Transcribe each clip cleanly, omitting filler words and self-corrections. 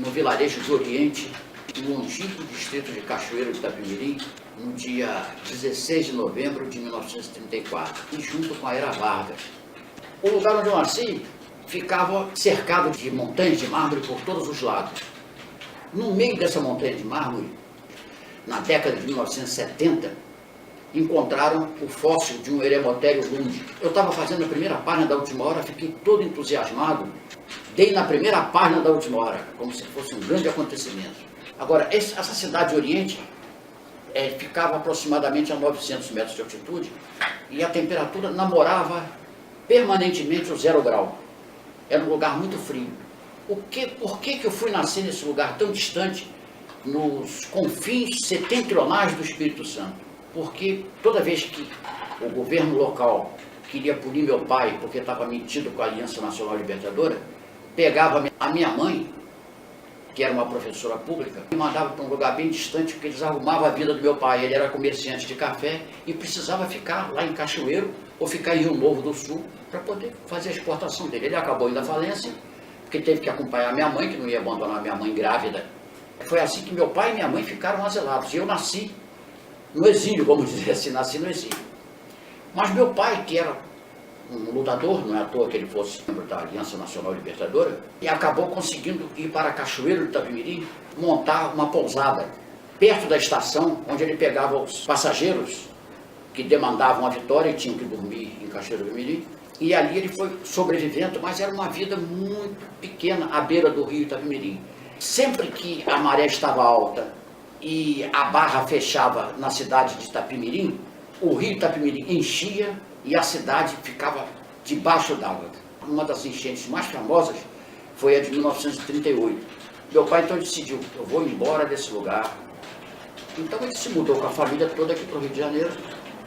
no vilarejo de Oriente, no longínquo distrito de Cachoeiro de Itapemirim, no dia 16 de novembro de 1934, e junto com a Era Vargas. O lugar onde eu nasci ficava cercado de montanhas de mármore por todos os lados. No meio dessa montanha de mármore, na década de 1970, encontraram o fóssil de um Eremotério Lund. Eu estava fazendo a primeira página da Última Hora, fiquei todo entusiasmado, dei na primeira página da Última Hora, como se fosse um grande acontecimento. Agora, essa cidade de Oriente ficava aproximadamente a 900 metros de altitude e a temperatura namorava permanentemente o 0 grau. Era um lugar muito frio. Por que eu fui nascer nesse lugar tão distante, nos confins setentrionais do Espírito Santo? Porque toda vez que o governo local queria punir meu pai porque estava metido com a Aliança Nacional Libertadora, pegava a minha mãe, que era uma professora pública, e mandava para um lugar bem distante, porque eles arrumavam a vida do meu pai. Ele era comerciante de café e precisava ficar lá em Cachoeiro ou ficar em Rio Novo do Sul para poder fazer a exportação dele. Ele acabou indo à falência, porque teve que acompanhar minha mãe, que não ia abandonar minha mãe grávida. Foi assim que meu pai e minha mãe ficaram asilados. E eu nasci no exílio, vamos dizer assim, nasci no exílio. Mas meu pai, que era um lutador, não é à toa que ele fosse membro da Aliança Nacional Libertadora, e acabou conseguindo ir para Cachoeiro de Itapemirim, montar uma pousada perto da estação, onde ele pegava os passageiros que demandavam a vitória e tinham que dormir em Cachoeiro de Itapemirim, e ali ele foi sobrevivendo, mas era uma vida muito pequena à beira do rio Itapemirim. Sempre que a maré estava alta e a barra fechava na cidade de Itapemirim, o rio Itapemirim enchia e a cidade ficava debaixo d'água. Uma das enchentes mais famosas foi a de 1938. Meu pai então decidiu, eu vou embora desse lugar. Então ele se mudou com a família toda aqui para o Rio de Janeiro,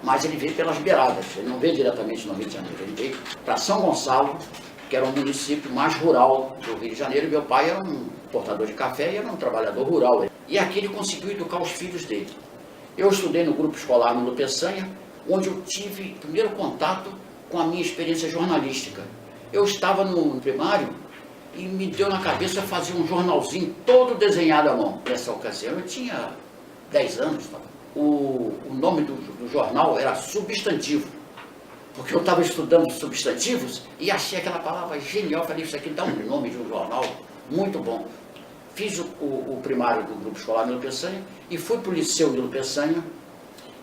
mas ele veio pelas beiradas, ele não veio diretamente no Rio de Janeiro, ele veio para São Gonçalo, que era um município mais rural do Rio de Janeiro, e meu pai era um portador de café e era um trabalhador rural. E aqui ele conseguiu educar os filhos dele. Eu estudei no grupo escolar no Peçanha, onde eu tive primeiro contato com a minha experiência jornalística. Eu estava no primário e me deu na cabeça fazer um jornalzinho todo desenhado à mão. Nessa ocasião eu tinha 10 anos. O nome do jornal era Substantivo, porque eu estava estudando substantivos e achei aquela palavra genial. Falei, isso aqui dá um nome de um jornal muito bom. Fiz o primário do grupo escolar Nilo Peçanha e fui para o Liceu Nilo Peçanha,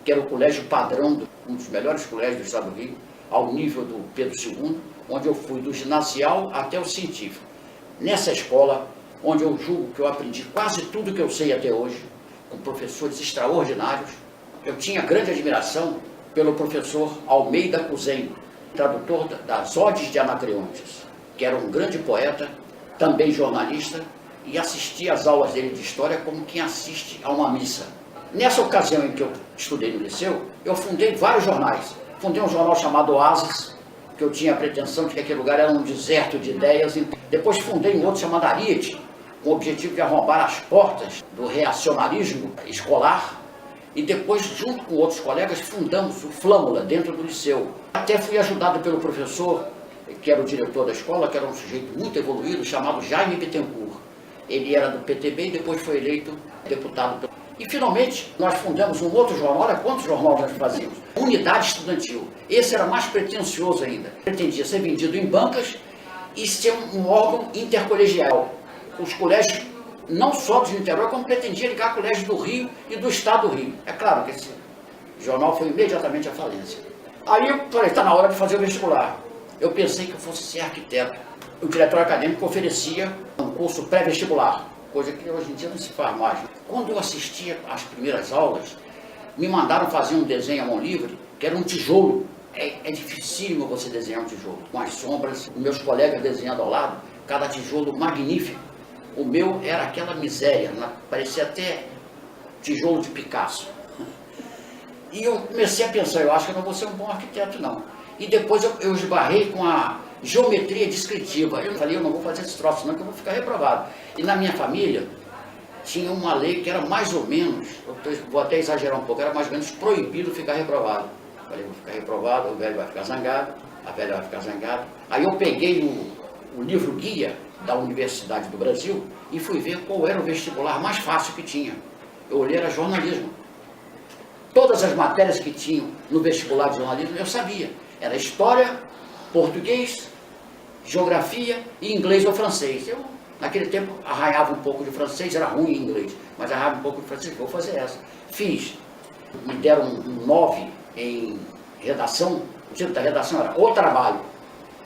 que era o colégio padrão, um dos melhores colégios do estado do Rio, ao nível do Pedro II, onde eu fui do ginasial até o científico. Nessa escola, onde eu julgo que eu aprendi quase tudo que eu sei até hoje, com professores extraordinários, eu tinha grande admiração pelo professor Almeida Cousen, tradutor das Odes de Anacreontes, que era um grande poeta, também jornalista, e assistia às aulas dele de história como quem assiste a uma missa. Nessa ocasião em que eu estudei no liceu, eu fundei vários jornais. Fundei um jornal chamado Oasis, que eu tinha a pretensão de que aquele lugar era um deserto de ideias. Depois fundei um outro chamado Ariete, com o objetivo de arrombar as portas do reacionarismo escolar. E depois, junto com outros colegas, fundamos o Flâmula, dentro do liceu. Até fui ajudado pelo professor, que era o diretor da escola, que era um sujeito muito evoluído, chamado Jaime Bittencourt. Ele era do PTB e depois foi eleito deputado. E finalmente nós fundamos um outro jornal. Olha quantos jornais nós fazíamos. Unidade Estudantil. Esse era mais pretensioso ainda. Pretendia ser vendido em bancas e ser um órgão intercolegial. Os colégios, não só de Niterói, como pretendia ligar colégios do Rio e do estado do Rio. É claro que esse jornal foi imediatamente à falência. Aí eu falei, está na hora de fazer o vestibular. Eu pensei que eu fosse ser arquiteto. O diretor acadêmico oferecia um curso pré-vestibular, coisa que hoje em dia não se faz mais. Quando eu assistia às primeiras aulas, me mandaram fazer um desenho a mão livre, que era um tijolo. É dificílimo você desenhar um tijolo, com as sombras, os meus colegas desenhando ao lado, cada tijolo magnífico. O meu era aquela miséria, parecia até tijolo de Picasso. E eu comecei a pensar, eu acho que eu não vou ser um bom arquiteto não. E depois eu esbarrei com a geometria descritiva. Eu falei, eu não vou fazer esse troço não, que eu vou ficar reprovado. E na minha família tinha uma lei que era mais ou menos, vou até exagerar um pouco, era mais ou menos proibido ficar reprovado. Eu falei, vou ficar reprovado, o velho vai ficar zangado, a velha vai ficar zangada. Aí eu peguei o livro guia da Universidade do Brasil e fui ver qual era o vestibular mais fácil que tinha. Eu olhei, era jornalismo. Todas as matérias que tinham no vestibular de jornalismo eu sabia. Era história, português, geografia e inglês ou francês. Eu, naquele tempo, arranhava um pouco de francês, era ruim em inglês, mas arranhava um pouco de francês, vou fazer essa. Fiz. Me deram um 9 em redação. O título da redação era O Trabalho.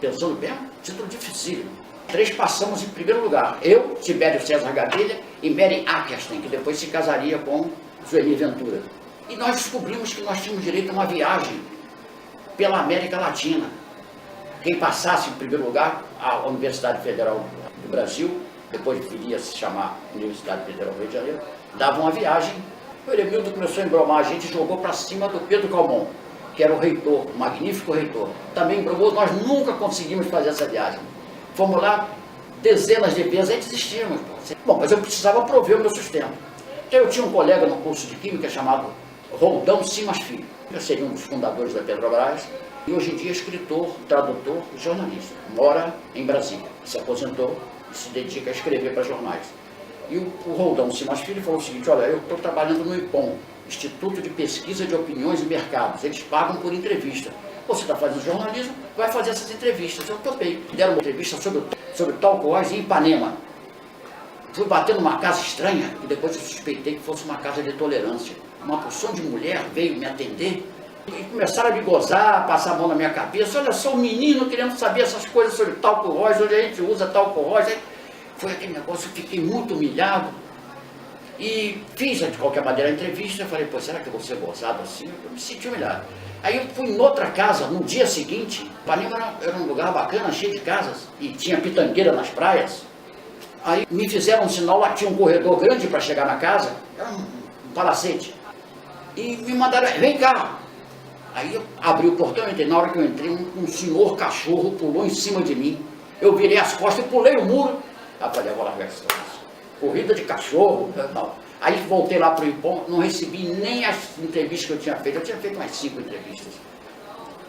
Pensando bem, título dificílimo. 3 passamos em primeiro lugar. Eu, Tibério César Gadelha e Mary Ackerstein, que depois se casaria com Sueli Ventura. E nós descobrimos que nós tínhamos direito a uma viagem pela América Latina. Quem passasse em primeiro lugar, a Universidade Federal do Brasil, depois viria a se chamar Universidade Federal do Rio de Janeiro, dava uma viagem. O Eremildo começou a embromar a gente e jogou para cima do Pedro Calmon, que era o reitor, o magnífico reitor. Também embromou, nós nunca conseguimos fazer essa viagem. Fomos lá, dezenas de vezes, aí desistimos. Bom, mas eu precisava prover o meu sustento. Então eu tinha um colega no curso de Química chamado Roldão Simas Filho. Eu seria um dos fundadores da Petrobras e hoje em dia é escritor, tradutor e jornalista. Mora em Brasília, se aposentou e se dedica a escrever para jornais. E o Roldão Simas Filho falou o seguinte: olha, eu estou trabalhando no IPOM, Instituto de Pesquisa de Opiniões e Mercados. Eles pagam por entrevista. Você está fazendo jornalismo, vai fazer essas entrevistas. Eu topei. Deram uma entrevista sobre talco-ós em Ipanema. Fui bater numa casa estranha e depois eu suspeitei que fosse uma casa de tolerância. Uma porção de mulher veio me atender e começaram a me gozar, a passar a mão na minha cabeça. Olha só, um menino querendo saber essas coisas sobre talco-ós, onde a gente usa talco-ós. Foi aquele negócio, eu fiquei muito humilhado. E fiz, de qualquer maneira, a entrevista. Eu falei, pô, será que eu vou ser gozado assim? Eu me senti humilhado. Aí eu fui em outra casa, no dia seguinte. Ipanema era um lugar bacana, cheio de casas. E tinha pitangueira nas praias. Aí me fizeram um sinal, lá tinha um corredor grande para chegar na casa. Era um palacete. E me mandaram, vem cá. Aí eu abri o portão, entrei. Na hora que eu entrei, um senhor cachorro pulou em cima de mim. Eu virei as costas e pulei o muro. Aí eu falei, eu vou largar essa corrida de cachorro. Não. Aí voltei lá para o IPOM, não recebi nem as entrevistas que eu tinha feito. Eu tinha feito umas 5 entrevistas.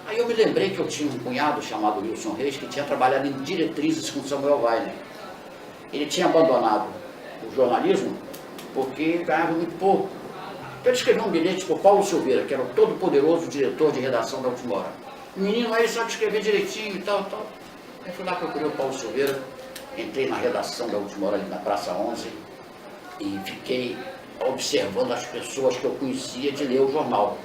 Aí eu me lembrei que eu tinha um cunhado chamado Wilson Reis, que tinha trabalhado em diretrizes com Samuel Weiner. Ele tinha abandonado o jornalismo porque ganhava muito pouco. Então ele escreveu um bilhete para o Paulo Silveira, que era o todo-poderoso diretor de redação da Última Hora. O menino aí sabe escrever direitinho e tal, tal. Aí fui lá, procurei o Paulo Silveira, entrei na redação da Última Hora ali na Praça 11 e fiquei observando as pessoas que eu conhecia de ler o jornal.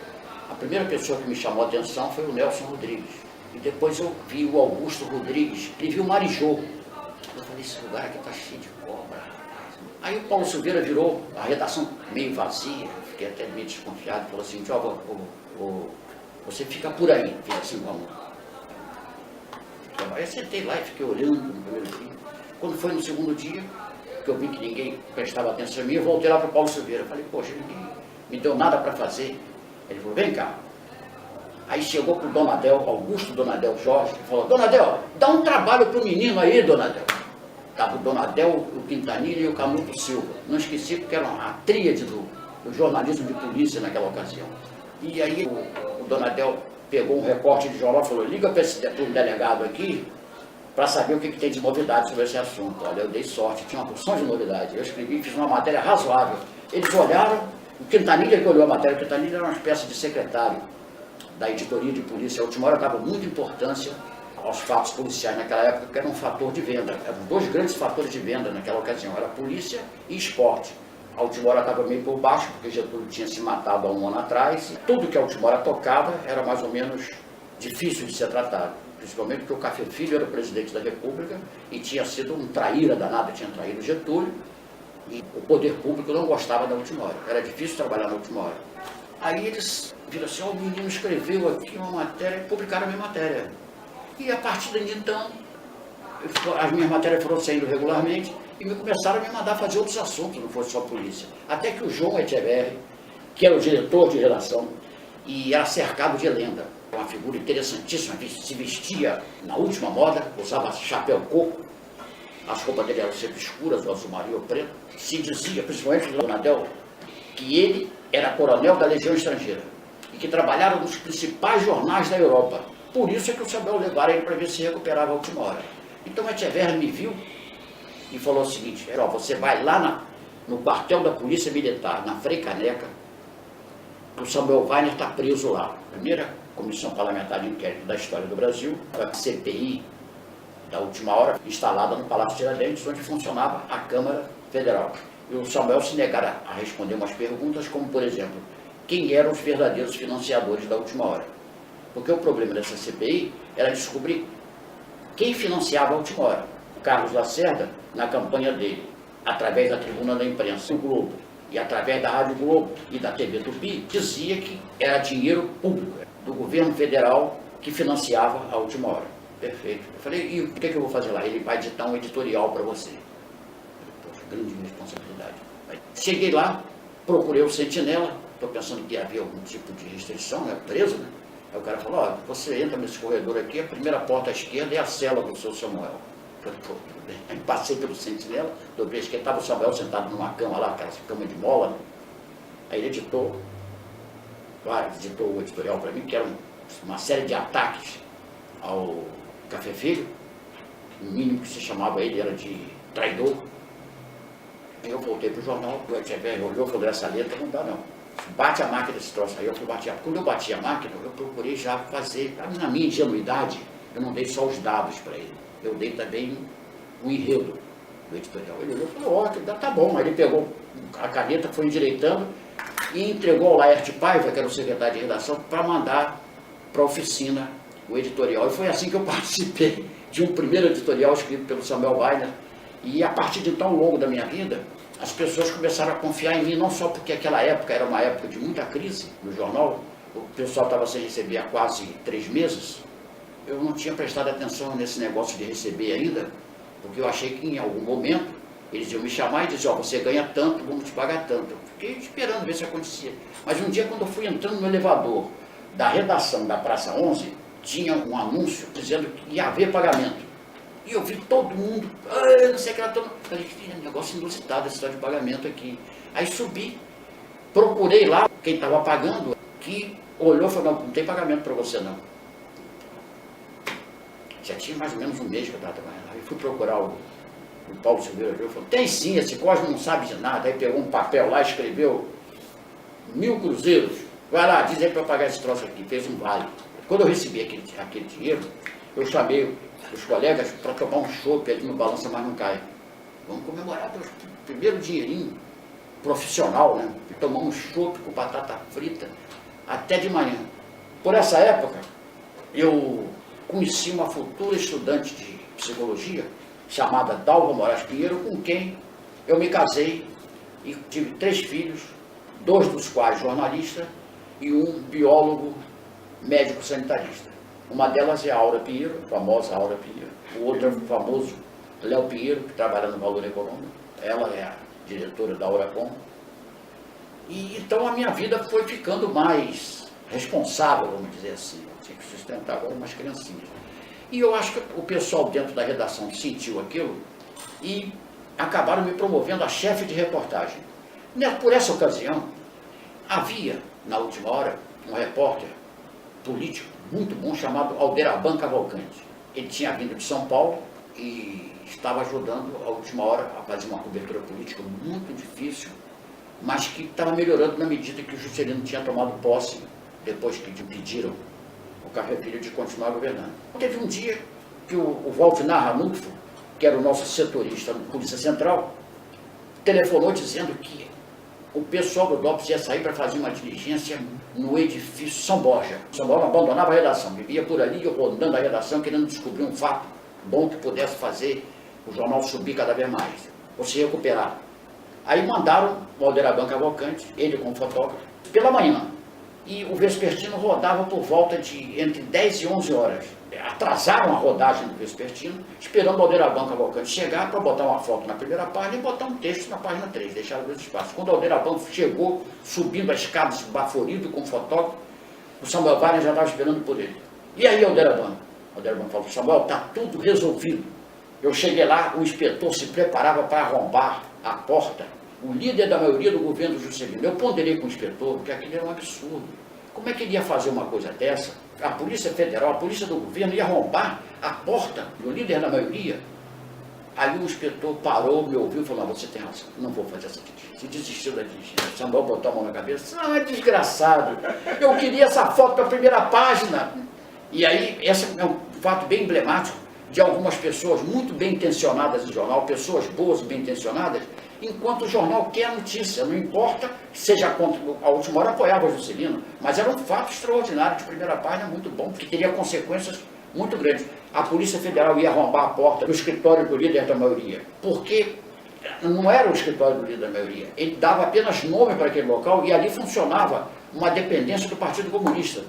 A primeira pessoa que me chamou a atenção foi o Nelson Rodrigues. E depois eu vi o Augusto Rodrigues e vi o Marijô. Eu falei, esse lugar aqui está cheio de cobra. Aí o Paulo Silveira virou a redação meio vazia, fiquei até meio desconfiado, falou assim, você fica por aí, fica assim, vamos. Aí eu sentei lá e fiquei olhando no primeiro dia. Quando foi no segundo dia, que eu vi que ninguém prestava atenção em mim, eu voltei lá para o Paulo Silveira. Eu falei, poxa, ninguém me deu nada para fazer. Ele falou, vem cá. Aí chegou para o Donadel, Augusto Donadel Jorge, e falou, Donadel, dá um trabalho para o menino aí, Donadel. Estava o Donadel, o Quintanilha e o Canuto Silva. Não esqueci porque era a tríade do jornalismo de polícia naquela ocasião. E aí o Donadel pegou um recorte de jornal e falou, liga para um delegado aqui para saber o que tem de novidade sobre esse assunto. Olha, eu dei sorte, tinha uma porção de novidade. Eu escrevi, fiz uma matéria razoável. Eles olharam, o Quintanilha que olhou a matéria, o Quintanilha era uma espécie de secretário da editoria de polícia. A Última Hora dava muita importância aos fatos policiais naquela época, que era um fator de venda. Eram 2 grandes fatores de venda naquela ocasião, era polícia e esporte. A Última Hora estava meio por baixo, porque Getúlio tinha se matado há um ano atrás. E tudo que a Última Hora tocava era mais ou menos difícil de ser tratado. Principalmente porque o Café Filho era o presidente da República e tinha sido um traíra danado, tinha traído Getúlio. E o poder público não gostava da Última Hora. Era difícil trabalhar na Última Hora. Aí eles viram assim, o menino escreveu aqui uma matéria e publicaram a minha matéria. E a partir daí então, as minhas matérias foram saindo regularmente e me começaram a me mandar fazer outros assuntos, não fosse só polícia. Até que o João Echeverri, que era o diretor de redação, e era cercado de Helenda, uma figura interessantíssima, se vestia na última moda, usava chapéu coco, as roupas dele eram sempre escuras, o azul marinho ou preto. Se dizia, principalmente do Donadel, que ele era coronel da Legião Estrangeira e que trabalhava nos principais jornais da Europa. Por isso é que o Samuel levaram ele para ver se recuperava a Última Hora. Então o Etcheverry me viu e falou o seguinte: ó, você vai lá no quartel da Polícia Militar, na Frei Caneca, o Samuel Weiner está preso lá. Primeira comissão parlamentar de inquérito da história do Brasil, a CPI da última hora, instalada no Palácio Tiradentes, onde funcionava a Câmara Federal. E o Samuel se negara a responder umas perguntas, como, por exemplo, quem eram os verdadeiros financiadores da última hora. Porque o problema dessa CPI era descobrir quem financiava a última hora. O Carlos Lacerda, na campanha dele, através da tribuna da imprensa, do Globo, e através da Rádio Globo e da TV Tupi, dizia que era dinheiro público do governo federal que financiava a última hora. Perfeito. Eu falei, e o que eu vou fazer lá? Ele vai editar um editorial para você. Poxa, grande responsabilidade. Cheguei lá, procurei o sentinela, estou pensando que havia algum tipo de restrição, né? Preso, né? Aí o cara falou, ó, você entra nesse corredor aqui, a primeira porta à esquerda é a cela do seu Samuel. Eu falei, pô, tudo bem. Aí passei pelo sentinela, dobrei a esquerda, estava o Samuel sentado numa cama lá, aquela cama de mola, né? Aí ele editou o editorial para mim, que era uma série de ataques ao Café Filho, o mínimo que se chamava ele era de traidor. Aí eu voltei para o jornal, o Etcheverry olhou e falou, essa letra não dá não. Bate a máquina desse troço aí, eu fui bater. Quando eu bati a máquina, eu procurei já fazer, na minha ingenuidade, eu não dei só os dados para ele, eu dei também um enredo do editorial. Ele olhou e falou, ó, tá bom. Aí ele pegou a caneta, foi endireitando e entregou ao Laerte Paiva, que era o secretário de redação, para mandar para a oficina o editorial. E foi assim que eu participei de um primeiro editorial escrito pelo Samuel Weiner. E a partir de então, ao longo da minha vida, as pessoas começaram a confiar em mim, não só porque aquela época era uma época de muita crise no jornal, o pessoal estava sem receber há quase 3 meses, eu não tinha prestado atenção nesse negócio de receber ainda, porque eu achei que em algum momento eles iam me chamar e dizer, ó, você ganha tanto, vamos te pagar tanto. Eu fiquei esperando ver se acontecia. Mas um dia, quando eu fui entrando no elevador da redação da Praça 11, tinha um anúncio dizendo que ia haver pagamento. E eu vi todo mundo, não sei o que era todo. Falei, que negócio inusitado esse tal de pagamento aqui. Aí subi, procurei lá quem estava pagando, que olhou e falou, não tem pagamento para você não. Já tinha mais ou menos um mês que eu estava trabalhando. Aí fui procurar o Paulo Silveira, e falou, tem sim, esse Cosme não sabe de nada. Aí pegou um papel lá, escreveu 1000 cruzeiros, vai lá, diz aí para pagar esse troço aqui, fez um vale. Quando eu recebi aquele dinheiro, eu chamei os colegas para tomar um chopp ali no Balança Mas Não Cai. Vamos comemorar o primeiro dinheirinho profissional, né? E tomar um chopp com batata frita até de manhã. Por essa época, eu conheci uma futura estudante de psicologia, chamada Dalva Moraes Pinheiro, com quem eu me casei e tive 3 filhos, 2 dos quais jornalistas e um biólogo médico sanitarista. Uma delas é a Aura Pinheiro, a famosa Aura Pinheiro. O outro é o famoso Léo Pinheiro, que trabalha no Valor Econômico. Ela é a diretora da Auracom. E então a minha vida foi ficando mais responsável, vamos dizer assim. Eu tinha que sustentar agora umas criancinhas. E eu acho que o pessoal dentro da redação sentiu aquilo e acabaram me promovendo a chefe de reportagem. Por essa ocasião, havia, na última hora, um repórter político muito bom chamado Alderaban Cavalcante. Ele tinha vindo de São Paulo e estava ajudando a última hora a fazer uma cobertura política muito difícil, mas que estava melhorando na medida que o Juscelino tinha tomado posse depois que impediram o Café Filho de continuar governando. Teve um dia que o Valdinar Ranulfo, que era o nosso setorista da Polícia Central, telefonou dizendo que o pessoal do DOPS ia sair para fazer uma diligência no edifício São Borja. São Borja abandonava a redação, vivia por ali rodando a redação, querendo descobrir um fato bom que pudesse fazer o jornal subir cada vez mais, ou se recuperar. Aí mandaram o Alderaban Cavalcante, ele como fotógrafo, pela manhã. E o Vespertino rodava por volta de entre 10 e 11 horas. Atrasaram a rodagem do Vespertino, esperando o Alderaban Cavalcante chegar para botar uma foto na primeira página e botar um texto na página 3, deixar dois espaços. Quando o Alderaban chegou, subindo a escada, esbaforido com o fotógrafo, o Samuel Weiner já estava esperando por ele. E aí, Alderaban? O Alderaban falou, Samuel, está tudo resolvido. Eu cheguei lá, o inspetor se preparava para arrombar a porta. O líder da maioria do governo Juscelino. Eu ponderei com o inspetor, porque aquilo era um absurdo. Como é que ele ia fazer uma coisa dessa? A Polícia Federal, a Polícia do Governo ia arrombar a porta do líder da maioria? Aí o inspetor parou, me ouviu e falou, você tem razão, não vou fazer essa diligência. Se desistiu da diligência. Samuel botou a mão na cabeça, desgraçado, eu queria essa foto para a primeira página. E aí, esse é um fato bem emblemático de algumas pessoas muito bem intencionadas no jornal, pessoas boas e bem intencionadas, enquanto o jornal quer a notícia, não importa que seja contra, a última hora apoiava o Juscelino, mas era um fato extraordinário de primeira página, muito bom, que teria consequências muito grandes. A Polícia Federal ia arrombar a porta do escritório do líder da maioria, porque não era o escritório do líder da maioria, ele dava apenas nome para aquele local e ali funcionava uma dependência do Partido Comunista.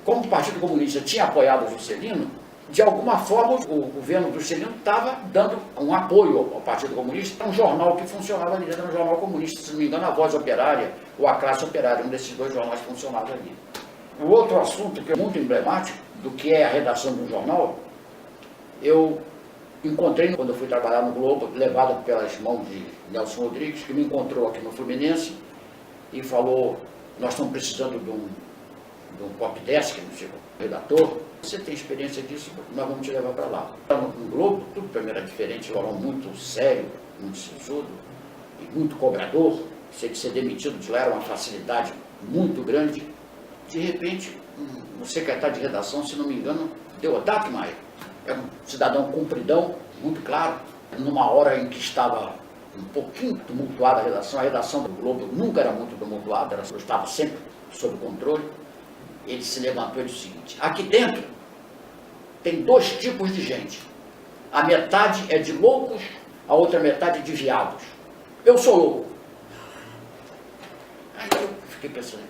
Como o Partido Comunista tinha apoiado o Juscelino, de alguma forma o governo do Juscelino estava dando um apoio ao Partido Comunista, um jornal que funcionava ali dentro, um jornal comunista, se não me engano, a Voz Operária ou a Classe Operária, um desses dois jornais funcionava ali. O outro assunto que é muito emblemático do que é a redação de um jornal, eu encontrei quando eu fui trabalhar no Globo, levado pelas mãos de Nelson Rodrigues, que me encontrou aqui no Fluminense e falou, nós estamos precisando de um copy desk, redator, você tem experiência disso, nós vamos te levar para lá. No Globo, tudo para mim era diferente, eu era muito sério, muito sisudo e muito cobrador, sei que ser demitido de lá era uma facilidade muito grande. De repente, um secretário de redação, se não me engano, Deodato Maia, é um cidadão cumpridão, muito claro, numa hora em que estava um pouquinho tumultuada a redação do Globo nunca era muito tumultuada, ela estava sempre sob controle. Ele se levantou e disse o seguinte, aqui dentro tem dois tipos de gente, a metade é de loucos, a outra metade de viados. Eu sou louco. Aí eu fiquei pensando,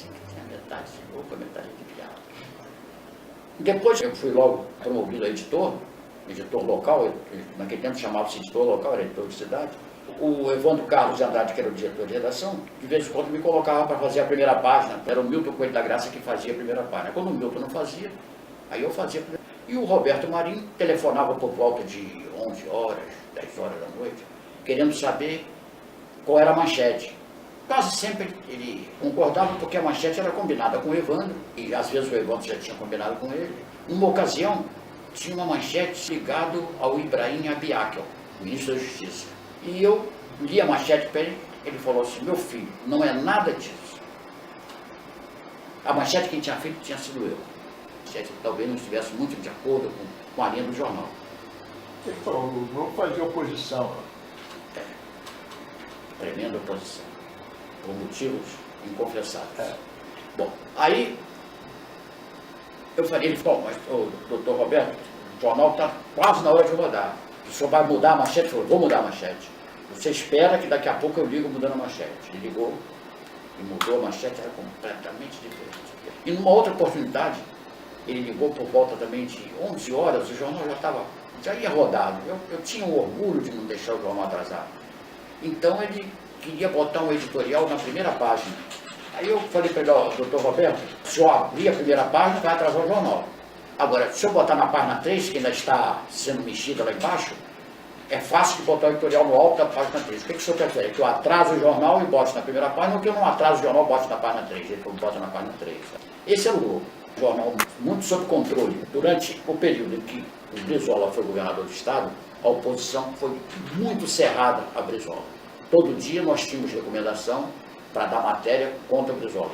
tem a metade de louco, a metade de viado. Depois eu fui logo promovido a editor local, naquele tempo chamava-se editor local, era editor de cidade. O Evandro Carlos de Andrade, que era o diretor de redação, de vez em quando me colocava para fazer a primeira página. Era o Milton Coelho da Graça que fazia a primeira página. Quando o Milton não fazia, aí eu fazia a primeira. E o Roberto Marinho telefonava por volta de 11 horas, 10 horas da noite, querendo saber qual era a manchete. Quase sempre ele concordava porque a manchete era combinada com o Evandro, e às vezes o Evandro já tinha combinado com ele. Numa ocasião, tinha uma manchete ligada ao Ibrahim Abiakel, ministro da Justiça. E eu li a manchete para ele, ele falou assim, meu filho, não é nada disso. A manchete quem tinha feito tinha sido eu. A manchete talvez não estivesse muito de acordo com a linha do jornal. Ele falou, vamos fazer oposição. Tremenda oposição, por motivos inconfessáveis. Bom, aí eu falei, ele falou, mas o doutor Roberto, o jornal está quase na hora de rodar. O senhor vai mudar a manchete? Ele falou, vou mudar a manchete. Você espera que daqui a pouco eu ligo mudando a manchete. Ele ligou e mudou a manchete, era completamente diferente. E numa outra oportunidade, ele ligou por volta também de 11 horas, o jornal já ia rodado. Eu tinha um orgulho de não deixar o jornal atrasar. Então ele queria botar um editorial na primeira página. Aí eu falei para ele, ó, doutor Roberto, se eu abrir a primeira página, vai atrasar o jornal. Agora, se eu botar na página 3, que ainda está sendo mexida lá embaixo, é fácil de botar o editorial no alto da página 3. O que o senhor prefere? Que eu atraso o jornal e bote na primeira página, ou que eu não atraso o jornal e bote na página 3? Ele falou, bota na página 3. Esse é o jornal muito sob controle. Durante o período em que o Brizola foi governador do Estado, a oposição foi muito cerrada a Brizola. Todo dia nós tínhamos recomendação para dar matéria contra o Brizola.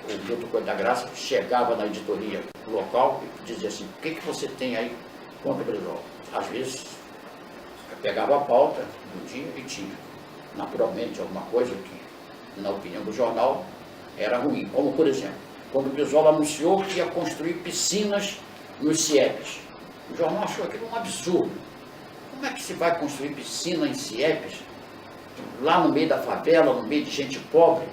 O Milton Coelho da Graça chegava na editoria local e dizia assim, o que você tem aí contra o Brizola? Às vezes, pegava a pauta do dia e tinha, naturalmente, alguma coisa que, na opinião do jornal, era ruim. Como, por exemplo, quando o Brizola anunciou que ia construir piscinas nos CIEPs. O jornal achou aquilo um absurdo. Como é que se vai construir piscina em CIEPs, lá no meio da favela, no meio de gente pobre,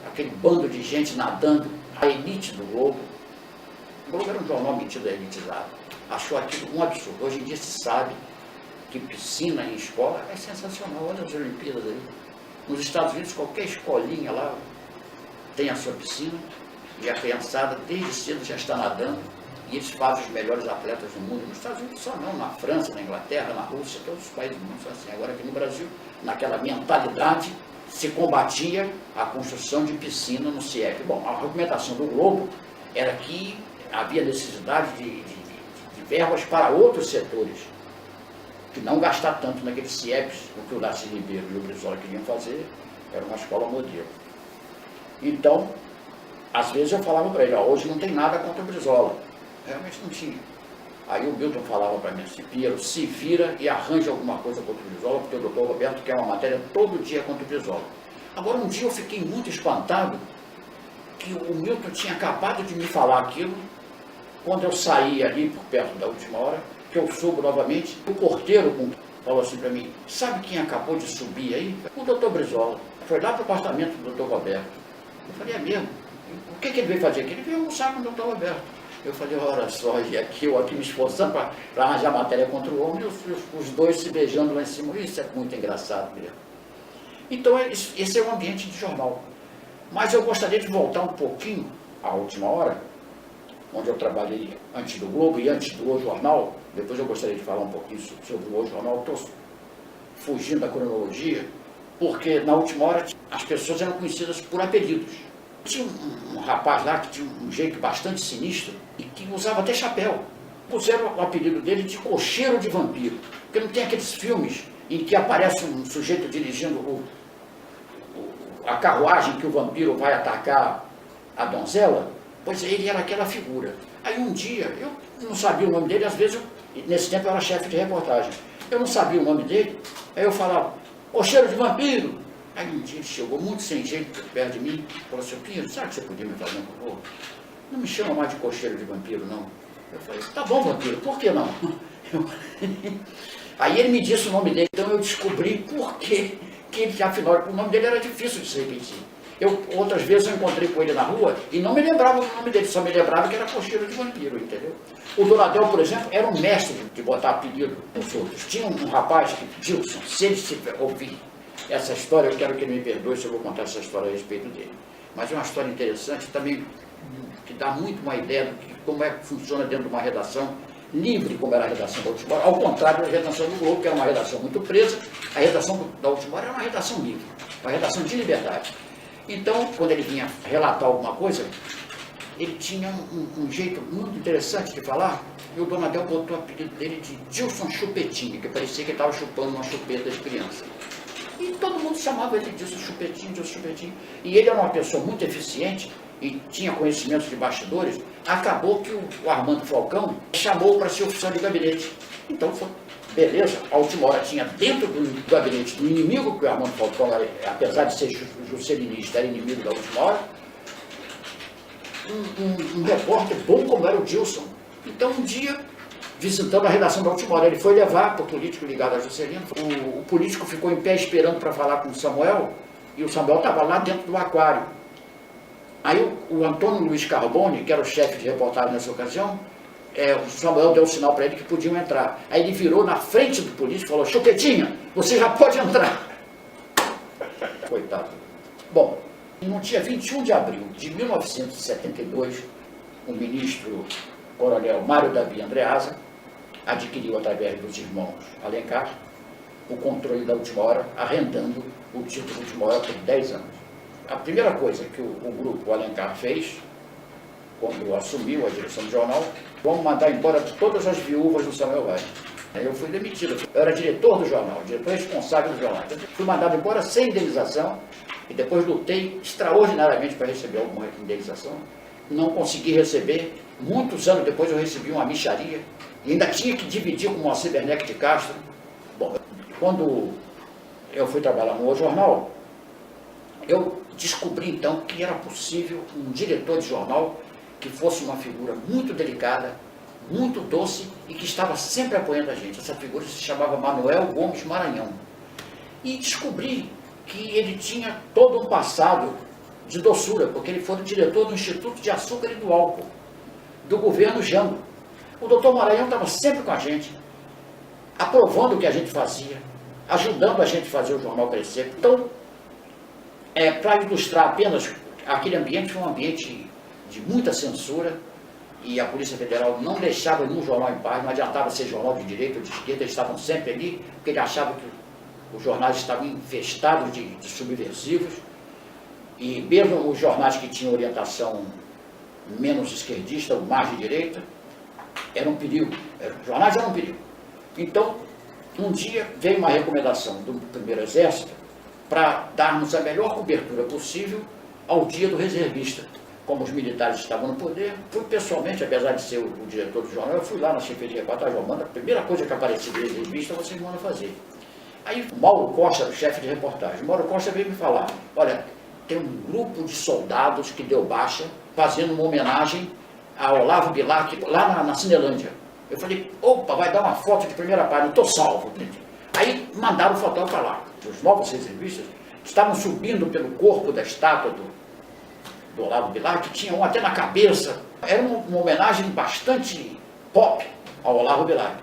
aquele bando de gente nadando, a elite do Globo. O Globo era um jornal metido a elitizado. Achou aquilo um absurdo. Hoje em dia se sabe que piscina em escola é sensacional. Olha as Olimpíadas aí. Nos Estados Unidos, qualquer escolinha lá tem a sua piscina e a criançada desde cedo já está nadando e eles fazem os melhores atletas do mundo. Nos Estados Unidos só não, na França, na Inglaterra, na Rússia, todos os países do mundo são assim. Agora aqui no Brasil, naquela mentalidade se combatia a construção de piscina no CIEP. Bom, a argumentação do Globo era que havia necessidade de verbas para outros setores, que não gastar tanto naqueles CIEPs, o que o Darcy Ribeiro e o Brizola queriam fazer, era uma escola modelo. Então, às vezes eu falava para ele, ó, hoje não tem nada contra o Brizola. Realmente não tinha. Aí o Milton falava para mim assim, Pinheiro, se vira e arranja alguma coisa contra o Brizola, porque o doutor Roberto quer uma matéria todo dia contra o Brizola. Agora, um dia eu fiquei muito espantado que o Milton tinha acabado de me falar aquilo, quando eu saí ali por perto da última hora, que eu soube novamente, o porteiro falou assim para mim, sabe quem acabou de subir aí? O doutor Brizola. Foi lá para o apartamento do doutor Roberto. Eu falei, é mesmo? O que ele veio fazer aqui? Ele veio almoçar com o doutor Roberto. Eu falei, olha só, e aqui eu aqui me esforçando para arranjar matéria contra o homem, os dois se beijando lá em cima. Isso é muito engraçado mesmo. Então, esse é o ambiente de jornal. Mas eu gostaria de voltar um pouquinho à última hora, onde eu trabalhei antes do Globo e antes do O Jornal. Depois eu gostaria de falar um pouquinho sobre o O Jornal. Estou fugindo da cronologia, porque na última hora as pessoas eram conhecidas por apelidos. Tinha um rapaz lá que tinha um jeito bastante sinistro e que usava até chapéu. Puseram o apelido dele de cocheiro de vampiro, porque não tem aqueles filmes em que aparece um sujeito dirigindo a carruagem que o vampiro vai atacar a donzela? Pois ele era aquela figura. Aí um dia, eu não sabia o nome dele, às vezes, nesse tempo eu era chefe de reportagem, eu não sabia o nome dele, aí eu falava, cocheiro de vampiro. Aí um dia ele chegou muito sem jeito perto de mim, falou assim, Pinheiro, sabe que você podia me fazer um favor? Não me chama mais de cocheiro de vampiro, não. Eu falei, tá bom, vampiro, por que não? Aí ele me disse o nome dele, então eu descobri por que ele, afinal, o nome dele era difícil de se repetir. Outras vezes eu encontrei com ele na rua e não me lembrava o nome dele, só me lembrava que era cocheiro de vampiro, entendeu? O Donadel, por exemplo, era um mestre de botar apelido nos outros. Tinha um rapaz, Gilson, se ele ouvir essa história, eu quero que ele me perdoe se eu vou contar essa história a respeito dele. Mas é uma história interessante também, que dá muito uma ideia de como é que funciona dentro de uma redação livre, como era a redação da Última Hora, ao contrário da redação do Globo, que era uma redação muito presa. A redação da Última Hora era uma redação livre, uma redação de liberdade. Então, quando ele vinha relatar alguma coisa, ele tinha um jeito muito interessante de falar, e o Donadel botou o apelido dele de Gilson Chupetinho, que parecia que ele estava chupando uma chupeta de criança. E todo mundo chamava ele de Gilson Chupetinho, Gilson Chupetinho. E ele era uma pessoa muito eficiente e tinha conhecimentos de bastidores. Acabou que o Armando Falcão chamou para ser oficial de gabinete. Então, foi beleza, a Última Hora tinha dentro do gabinete do inimigo, que o Armando Falcão, apesar de ser juscelinista, era inimigo da Última Hora, um repórter bom como era o Gilson. Então, um dia, visitando a redação da Última Hora, ele foi levar para o político ligado a Juscelino. O político ficou em pé esperando para falar com o Samuel, e o Samuel estava lá dentro do aquário. Aí o Antônio Luiz Carbone, que era o chefe de reportagem nessa ocasião, o Samuel deu um sinal para ele que podiam entrar. Aí ele virou na frente do político e falou, Chupetinha, você já pode entrar. Coitado. Bom, no dia 21 de abril de 1972, o ministro coronel Mário Davi Andreasa adquiriu, através dos irmãos Alencar, o controle da Última Hora, arrendando o título da Última Hora por 10 anos. A primeira coisa que o grupo Alencar fez, quando assumiu a direção do jornal, vamos mandar embora todas as viúvas do Samuel Weiner. Eu fui demitido, eu era diretor do jornal, diretor responsável do jornal. Fui mandado embora sem indenização e depois lutei extraordinariamente para receber alguma indenização. Não consegui receber. Muitos anos depois eu recebi uma mixaria e ainda tinha que dividir com o Moacir Werneck de Castro. Bom, quando eu fui trabalhar no O Jornal, eu descobri então que era possível um diretor de jornal que fosse uma figura muito delicada, muito doce e que estava sempre apoiando a gente. Essa figura se chamava Manuel Gomes Maranhão. E descobri que ele tinha todo um passado de doçura, porque ele foi o diretor do Instituto de Açúcar e do Álcool, do governo Jango. O doutor Maranhão estava sempre com a gente, aprovando o que a gente fazia, ajudando a gente a fazer o jornal crescer. Então, para ilustrar apenas, aquele ambiente foi um ambiente de muita censura, e a Polícia Federal não deixava nenhum jornal em paz, não adiantava ser jornal de direita ou de esquerda, eles estavam sempre ali, porque ele achava que os jornais estavam infestados de subversivos, e mesmo os jornais que tinham orientação menos esquerdista, ou mais de direita, era um perigo, os jornais eram um perigo. Então, um dia veio uma recomendação do primeiro Exército para darmos a melhor cobertura possível ao dia do reservista. Como os militares estavam no poder, fui pessoalmente, apesar de ser o diretor do jornal, eu fui lá na chefia de reportagem, manda, a primeira coisa que aparecia do reservista, vocês mandam fazer. Aí o Mauro Costa, o chefe de reportagem, o Mauro Costa veio me falar, olha, tem um grupo de soldados que deu baixa, fazendo uma homenagem a Olavo Bilac, lá na Cinelândia. Eu falei, opa, vai dar uma foto de primeira página, estou salvo. Aí mandaram o fotógrafo falar, os novos reservistas estavam subindo pelo corpo da estátua do Olavo Bilac, tinha um até na cabeça. Era uma homenagem bastante pop ao Olavo Bilac.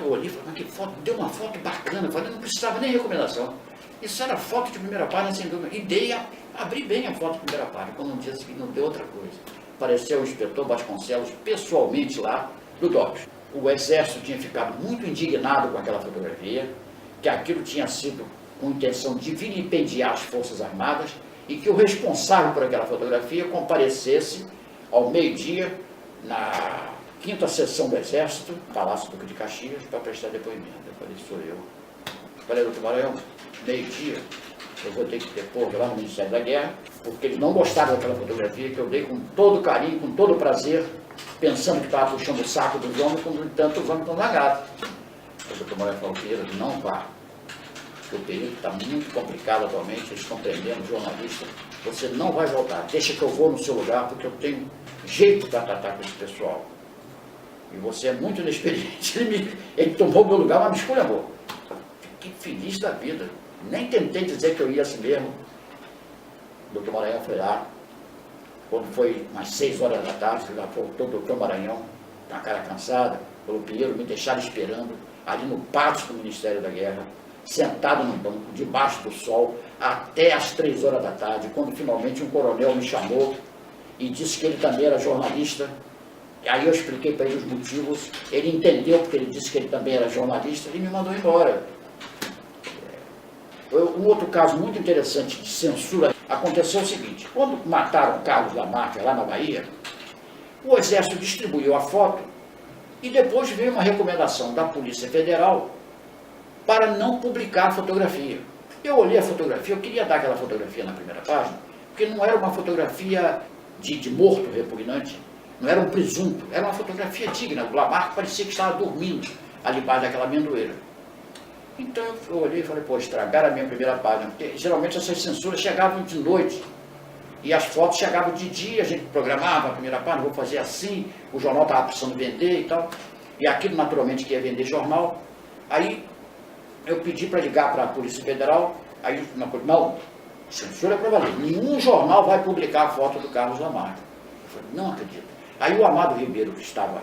Eu olhei e falei, mas que foto, deu uma foto bacana, eu falei, não precisava nem recomendação. Isso era foto de primeira página, sem dúvida. E abri bem a foto de primeira página, quando no dia seguinte não deu outra coisa. Apareceu o inspetor Vasconcelos pessoalmente lá do DOPS. O Exército tinha ficado muito indignado com aquela fotografia, que aquilo tinha sido com intenção de vilipendiar as Forças Armadas e que o responsável por aquela fotografia comparecesse ao meio-dia na 5ª Seção do Exército, Palácio Duque de Caxias, para prestar depoimento. Eu falei, sou eu. Eu falei, doutor Maranhão, meio-dia, eu vou ter que depor lá no Ministério da Guerra, porque eles não gostaram daquela fotografia que eu dei com todo carinho, com todo prazer, pensando que estava puxando o saco dos homens, quando, no entanto, os homens estão lagados. O doutor Maranhão falou, não vá. O período está muito complicado atualmente, eles estão prendendo jornalista, você não vai voltar, deixa que eu vou no seu lugar, porque eu tenho jeito para tratar com esse pessoal. E você é muito inexperiente. Ele tomou meu lugar, mas me esculhambou. Fiquei feliz da vida. Nem tentei dizer que eu ia assim mesmo. O doutor Maranhão foi lá, quando foi umas 6 horas da tarde, lá voltou o doutor Maranhão, com a cara cansada, falou, Pinheiro, me deixaram esperando, ali no pátio do Ministério da Guerra, sentado no banco, debaixo do sol, até às 3 horas da tarde, quando finalmente um coronel me chamou e disse que ele também era jornalista. Aí eu expliquei para ele os motivos, ele entendeu porque ele disse que ele também era jornalista e me mandou embora. Um outro caso muito interessante de censura aconteceu o seguinte, quando mataram Carlos Lamarck lá na Bahia, o Exército distribuiu a foto e depois veio uma recomendação da Polícia Federal para não publicar a fotografia. Eu olhei a fotografia, eu queria dar aquela fotografia na primeira página, porque não era uma fotografia de morto repugnante, não era um presunto, era uma fotografia digna. O Lamarck parecia que estava dormindo ali embaixo daquela amendoeira. Então eu olhei e falei, pô, estragaram a minha primeira página, porque geralmente essas censuras chegavam de noite, e as fotos chegavam de dia, a gente programava a primeira página, vou fazer assim, o jornal estava precisando vender e tal, e aquilo naturalmente que ia vender jornal. Aí eu pedi para ligar para a Polícia Federal, aí não, censura é para valer, nenhum jornal vai publicar a foto do Carlos Lamarck. Eu falei, não acredito. Aí o Amado Ribeiro, que estava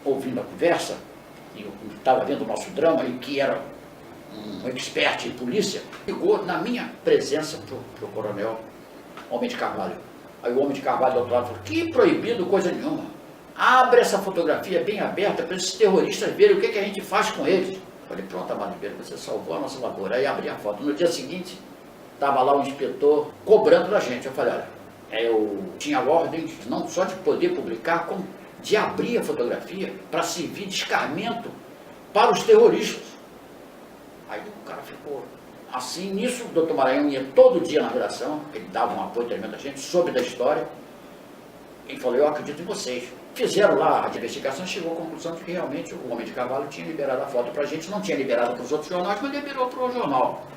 ouvindo a conversa, e estava vendo o nosso drama, e que era um expert em polícia, ligou na minha presença para o coronel Homem de Carvalho. Aí o Homem de Carvalho do outro lado falou, que proibido coisa nenhuma. Abre essa fotografia bem aberta para esses terroristas verem o que a gente faz com eles. Eu falei, pronto, Amado Ribeiro, você salvou a nossa lavoura. Aí abri a foto. No dia seguinte, estava lá o inspetor cobrando da gente. Eu falei, olha, eu tinha ordens não só de poder publicar, como de abrir a fotografia para servir de escarmento para os terroristas. Aí o cara ficou assim. Nisso, o doutor Maranhão ia todo dia na redação, ele dava um apoio tremendo a gente, soube da história, e falou, eu acredito em vocês. Fizeram lá a investigação e chegou à conclusão de que realmente o Homem de Carvalho tinha liberado a foto para a gente, não tinha liberado para os outros jornais, mas liberou para o jornal.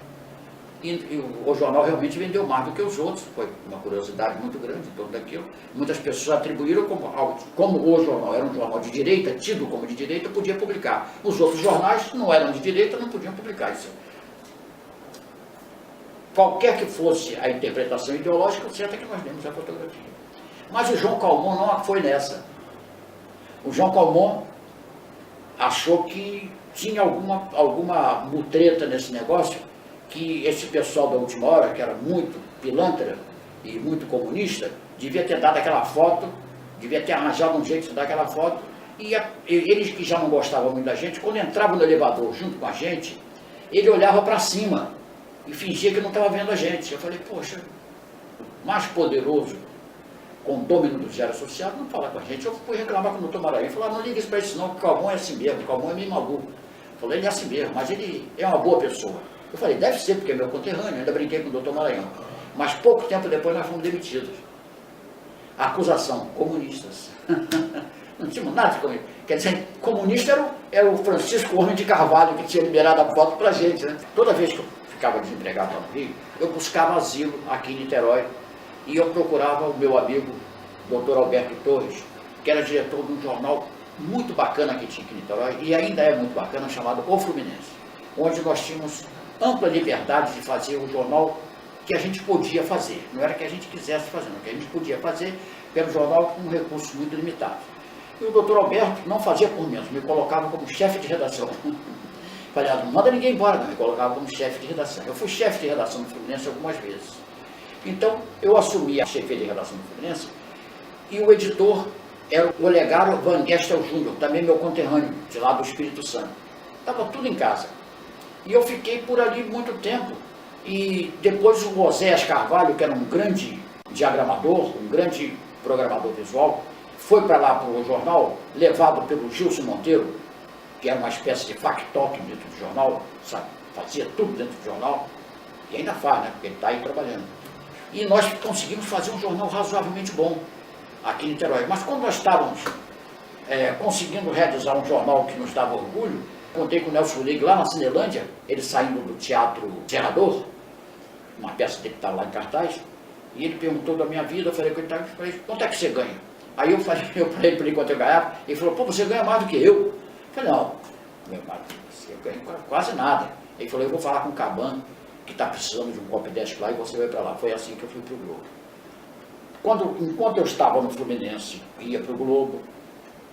E o jornal realmente vendeu mais do que os outros, foi uma curiosidade muito grande em torno daquilo. Muitas pessoas atribuíram como o jornal era um jornal de direita, tido como de direita, podia publicar. Os outros jornais que não eram de direita não podiam publicar isso. Qualquer que fosse a interpretação ideológica, o certo é que nós demos a fotografia. Mas o João Calmon não foi nessa. O João Calmon achou que tinha alguma mutreta nesse negócio, que esse pessoal da última hora, que era muito pilantra e muito comunista, devia ter dado aquela foto, devia ter arranjado um jeito de dar aquela foto, e eles que já não gostavam muito da gente, quando entravam no elevador junto com a gente, ele olhava para cima e fingia que não estava vendo a gente. Eu falei, poxa, o mais poderoso condômino do Diário Associado não fala com a gente. Eu fui reclamar com o doutor Maranhão, falei, não liga isso para isso não, porque o Calmon é assim mesmo, o Calmon é meio maluco. Falei, ele é assim mesmo, mas ele é uma boa pessoa. Eu falei, deve ser, porque é meu conterrâneo, ainda brinquei com o doutor Maranhão. Mas pouco tempo depois nós fomos demitidos. Acusação, comunistas. Não tínhamos nada de comunista. Quer dizer, comunista era o Francisco Homem de Carvalho, que tinha liberado a foto pra gente, né? Toda vez que eu ficava desempregado lá no Rio, eu buscava asilo aqui em Niterói e eu procurava o meu amigo, doutor Alberto Torres, que era diretor de um jornal muito bacana que tinha aqui em Niterói, e ainda é muito bacana, chamado O Fluminense, onde nós tínhamos ampla liberdade de fazer o jornal que a gente podia fazer. Não era que a gente quisesse fazer, não, que a gente podia fazer pelo jornal com um recurso muito limitado. E o doutor Alberto não fazia por menos, me colocava como chefe de redação. Falei, não manda ninguém embora, não, me colocava como chefe de redação. Eu fui chefe de redação do Fluminense algumas vezes. Então, eu assumi a chefia de redação do Fluminense e o editor era o Olegário Van Gestel Júnior, também meu conterrâneo, de lá do Espírito Santo. Estava tudo em casa. E eu fiquei por ali muito tempo. E depois o Oséias Carvalho, que era um grande diagramador, um grande programador visual, foi para lá para o jornal, levado pelo Gilson Monteiro, que era uma espécie de factotum dentro do jornal, sabe? Fazia tudo dentro do jornal, e ainda faz, né? Porque ele está aí trabalhando. E nós conseguimos fazer um jornal razoavelmente bom aqui em Niterói. Mas quando nós estávamos conseguindo realizar um jornal que nos dava orgulho, contei com o Nelson Ligue lá na Cinelândia, ele saindo do Teatro Gerador, uma peça dele que estava lá em cartaz, e ele perguntou da minha vida, eu falei, quanto é que você ganha? Aí eu falei para ele quanto eu ganhava, ele falou, pô, você ganha mais do que eu. Eu falei, não, você ganha quase nada. Ele falou, eu vou falar com o Caban, que está precisando de um copydesk lá, e você vai para lá. Foi assim que eu fui para o Globo. Enquanto eu estava no Fluminense e ia para o Globo,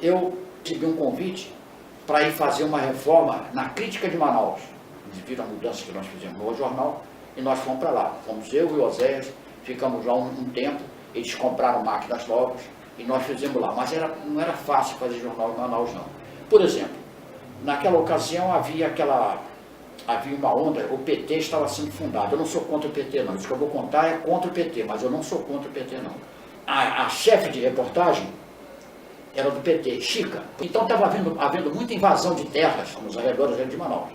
eu recebi um convite para ir fazer uma reforma na Crítica de Manaus. Eles viram a mudança que nós fizemos no jornal, e nós fomos para lá. Fomos eu e o Oséias, ficamos lá um tempo, eles compraram máquinas novas, e nós fizemos lá. Mas não era fácil fazer jornal em Manaus, não. Por exemplo, naquela ocasião havia uma onda, o PT estava sendo fundado. Eu não sou contra o PT, não. Isso que eu vou contar é contra o PT, mas eu não sou contra o PT, não. A chefe de reportagem era do PT, Chica. Então estava havendo muita invasão de terras nos arredores de Manaus.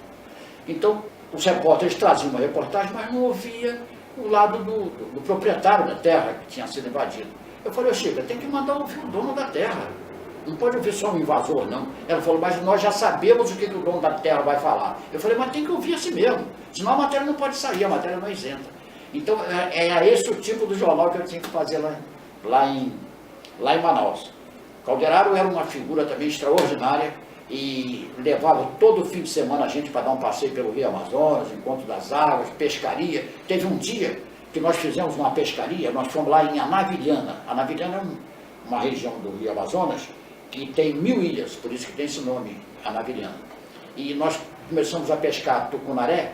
Então, os repórteres traziam uma reportagem, mas não ouvia o lado do proprietário da terra que tinha sido invadido. Eu falei, Chica, tem que mandar ouvir o dono da terra. Não pode ouvir só um invasor, não. Ela falou, mas nós já sabemos o que o dono da terra vai falar. Eu falei, mas tem que ouvir assim mesmo. Senão a matéria não pode sair, a matéria não é isenta. Então, é esse o tipo do jornal que eu tinha que fazer lá em Manaus. Calderaro era uma figura também extraordinária e levava todo fim de semana a gente para dar um passeio pelo Rio Amazonas, encontro das águas, pescaria. Teve um dia que nós fizemos uma pescaria, nós fomos lá em Anavilhana. Anavilhana é uma região do Rio Amazonas que tem 1000 ilhas, por isso que tem esse nome, Anavilhana. E nós começamos a pescar tucunaré,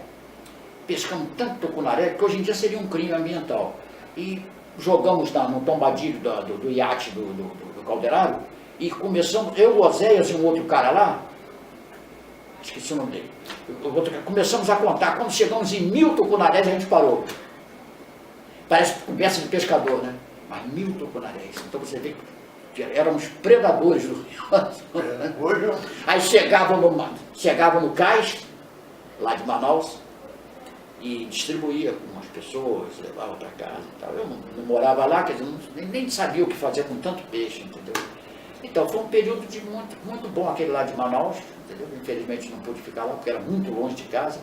pescamos tanto tucunaré que hoje em dia seria um crime ambiental. E jogamos no tombadilho do iate do Calderaro e começamos, eu, o Oséias e um outro cara lá, esqueci o nome dele, começamos a contar. Quando chegamos em 1000 tucunarés, a gente parou. Parece conversa de pescador, né? Mas 1000 tucunarés. Então você vê que éramos predadores do Rio. Aí chegava no cais, lá de Manaus, e distribuía com umas pessoas, levava para casa e tal. Eu não morava lá, quer dizer, nem sabia o que fazer com tanto peixe, entendeu? Então foi um período de muito bom aquele lá de Manaus, entendeu? Infelizmente não pude ficar lá porque era muito longe de casa,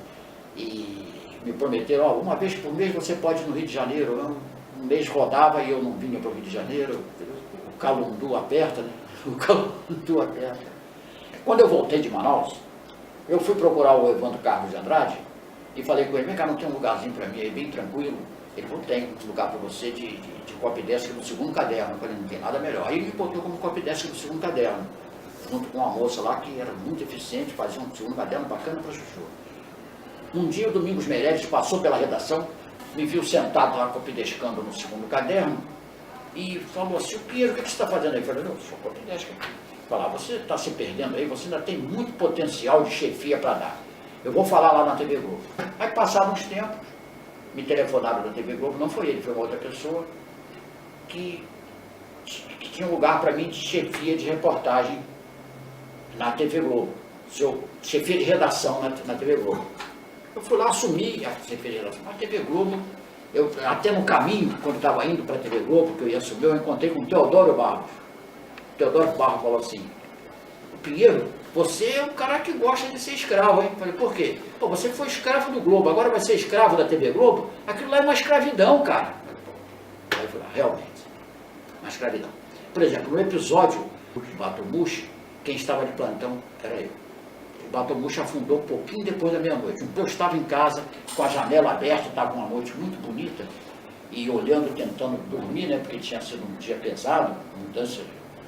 e me prometeram, uma vez por mês você pode ir no Rio de Janeiro. Um mês rodava e eu não vinha para o Rio de Janeiro, entendeu? O calundu aperta, né? O calundu aperta. Quando eu voltei de Manaus, eu fui procurar o Evandro Carlos de Andrade e falei com ele, vem cá, não tem um lugarzinho para mim aí, bem tranquilo? Ele falou, tem um lugar para você de copydesk do segundo caderno. Eu falei, não tem nada melhor. Aí ele me botou como copydesk do segundo caderno, junto com uma moça lá que era muito eficiente, fazia um segundo caderno bacana para chuchu. Um dia o Domingos Meirelles passou pela redação, me viu sentado lá copydeskando no segundo caderno e falou assim, Pinheiro, o que você está fazendo aí? Eu falei, não, sou copydesk. Falar, você está se perdendo aí, você ainda tem muito potencial de chefia para dar. eu vou falar lá na TV Globo. Aí passaram uns tempos, me telefonaram da TV Globo, não foi ele, foi uma outra pessoa, que tinha um lugar para mim de chefia de reportagem na TV Globo, chefia de redação na TV Globo. Eu fui lá assumir a chefia de redação na TV Globo. Até no caminho, quando estava indo para a TV Globo, que eu ia subir, eu encontrei com o Teodoro Barros. O Teodoro Barros falou assim: Pinheiro, você é um cara que gosta de ser escravo, hein? Eu falei, por quê? Pô, você foi escravo do Globo, agora vai ser escravo da TV Globo? Aquilo lá é uma escravidão, cara. Aí eu falei, realmente, uma escravidão. Por exemplo, no episódio do Batomushi, quem estava de plantão era eu. O Batomushi afundou um pouquinho depois da meia-noite. Eu estava em casa, com a janela aberta, estava uma noite muito bonita, e olhando, tentando dormir, né? Porque tinha sido um dia pesado, mudança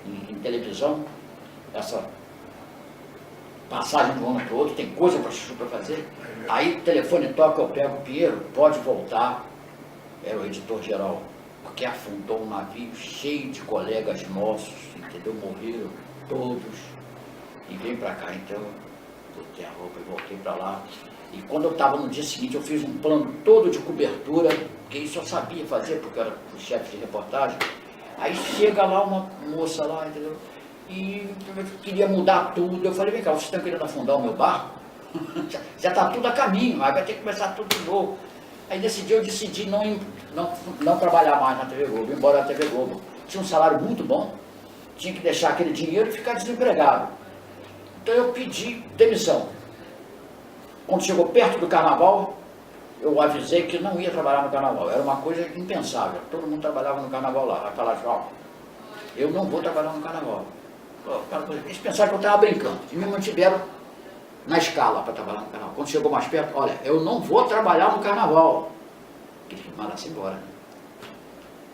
em televisão, essa passagem de um ano para o outro, tem coisa para chuchu para fazer. Aí o telefone toca, eu pego, Pinheiro, pode voltar. Era o editor-geral, porque afundou um navio cheio de colegas nossos, entendeu? Morreram todos. E vem para cá, então, botei a roupa e voltei para lá. E quando eu estava no dia seguinte, eu fiz um plano todo de cobertura, que isso eu sabia fazer, porque eu era o chefe de reportagem. Aí chega lá uma moça lá, entendeu? E queria mudar tudo. Eu falei, vem cá, vocês estão querendo afundar o meu barco? Já está tudo a caminho, aí vai ter que começar tudo de novo. Aí nesse dia eu decidi não trabalhar mais na TV Globo, ir embora da TV Globo. Tinha um salário muito bom, tinha que deixar aquele dinheiro e ficar desempregado. Então eu pedi demissão. Quando chegou perto do carnaval, eu avisei que não ia trabalhar no carnaval. Era uma coisa impensável. Todo mundo trabalhava no carnaval lá. Aí falaram, ó, eu não vou trabalhar no carnaval. Eles pensaram que eu estava brincando. E me mantiveram na escala para trabalhar no carnaval. Quando chegou mais perto, olha, eu não vou trabalhar no carnaval. Eles me mandaram embora.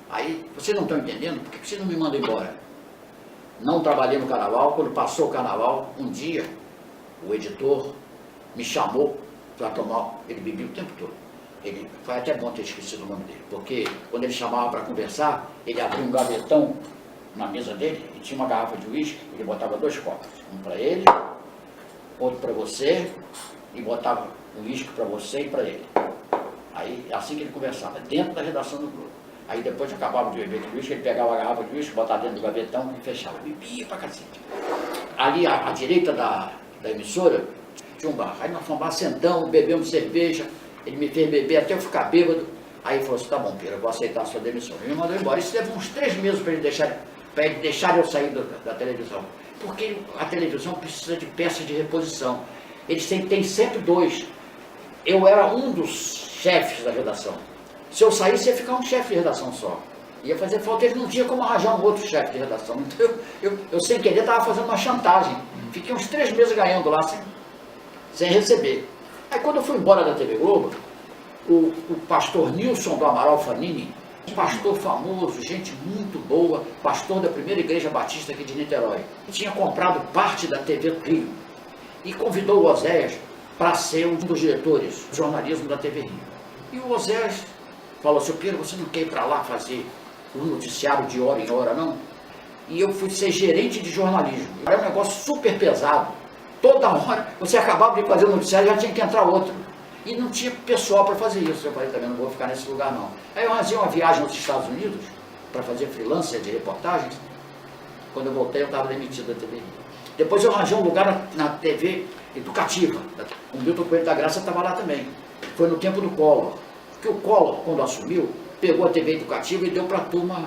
Aí, vocês não estão entendendo? Por que vocês não me mandam embora? Não trabalhei no carnaval. Quando passou o carnaval, um dia, o editor me chamou para tomar, ele bebia o tempo todo. Foi até bom ter esquecido o nome dele, porque quando ele chamava para conversar, ele abria um gavetão na mesa dele e tinha uma garrafa de uísque, ele botava 2 copos, um para ele, outro para você, e botava um uísque para você e para ele. Aí, assim que ele conversava, dentro da redação do Globo. Aí depois que acabava de beber o uísque, ele pegava a garrafa de uísque, botava dentro do gavetão e fechava. Bebia pra cacete. Ali à direita da emissora, tinha um bar. Aí nós fomos lá, sentamos, bebemos cerveja, ele me fez beber até eu ficar bêbado. Aí ele falou assim, tá bom, Pira, eu vou aceitar a sua demissão. Ele me mandou embora. Isso levou uns 3 meses para ele deixar eu sair da televisão. Porque a televisão precisa de peças de reposição. Eles têm sempre 2. Eu era um dos chefes da redação. Se eu saísse, ia ficar um chefe de redação só. Ia fazer falta, eles não tinham como arranjar um outro chefe de redação. Então eu sem querer, estava fazendo uma chantagem. Fiquei uns 3 meses ganhando lá sem receber. Aí quando eu fui embora da TV Globo, o pastor Nilson do Amaral Fanini, um pastor famoso, gente muito boa, pastor da primeira igreja batista aqui de Niterói, tinha comprado parte da TV Rio e convidou o Oséias para ser um dos diretores do jornalismo da TV Rio. E o Oséias falou assim, Pedro, você não quer ir para lá fazer um noticiário de hora em hora, não? E eu fui ser gerente de jornalismo. Era um negócio super pesado. Toda hora, você acabava de fazer o noticiário, já tinha que entrar outro. E não tinha pessoal para fazer isso. Eu falei, também não vou ficar nesse lugar, não. Aí eu arranjei uma viagem aos Estados Unidos, para fazer freelancer de reportagens. Quando eu voltei, eu estava demitido da TV. Depois eu arranjei um lugar na TV educativa. O Milton Coelho da Graça estava lá também. Foi no tempo do Collor. Porque o Collor, quando assumiu, pegou a TV educativa e deu para a turma.